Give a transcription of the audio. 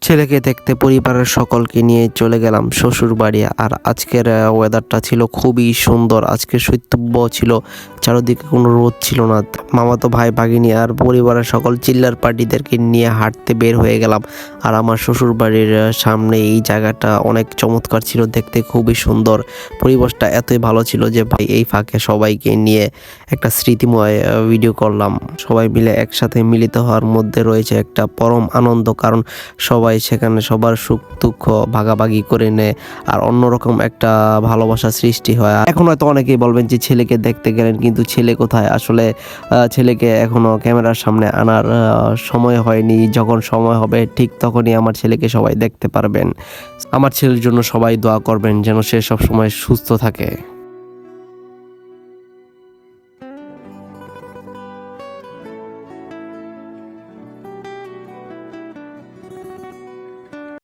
ছেলেকে দেখতে পরিবারের সকলকে নিয়ে চলে গেলাম শ্বশুর বাড়ি। আর আজকের ওয়েদারটা ছিল খুবই সুন্দর। আজকে শৈত্যব্য ছিল, চারিদিকে কোনো রোদ ছিল না। মামাতো ভাই ভাগিনী আর পরিবারের সকল চিল্লার পার্টিদেরকে নিয়ে হাঁটতে বের হয়ে গেলাম। আর আমার শ্বশুর বাড়ির সামনে এই জায়গাটা অনেক চমৎকার ছিল, দেখতে খুবই সুন্দর। পরিবেশটা এতই ভালো ছিল যে ভাই এই ফাঁকে সবাইকে নিয়ে একটা স্মৃতিময় ভিডিও করলাম। সবাই মিলে একসাথে মিলিত হওয়ার মধ্যে রয়েছে একটা পরম আনন্দ, কারণ সবাই সেখানে সবার সুখ দুঃখ ভাগাভাগি করে নেয় আর অন্যরকম একটা ভালোবাসা সৃষ্টি হয়। এখন হয়তো অনেকেই বলবেন যে ছেলেকে দেখতে গেলেন, কিন্তু ছেলে কোথায়? আসলে ছেলেকে এখনো ক্যামেরার সামনে আনার সময় হয়নি। যখন সময় হবে ঠিক তখনই আমার ছেলেকে সবাই দেখতে পারবেন। আমার ছেলের জন্য সবাই দোয়া করবেন যেন সে সবসময় সুস্থ থাকে।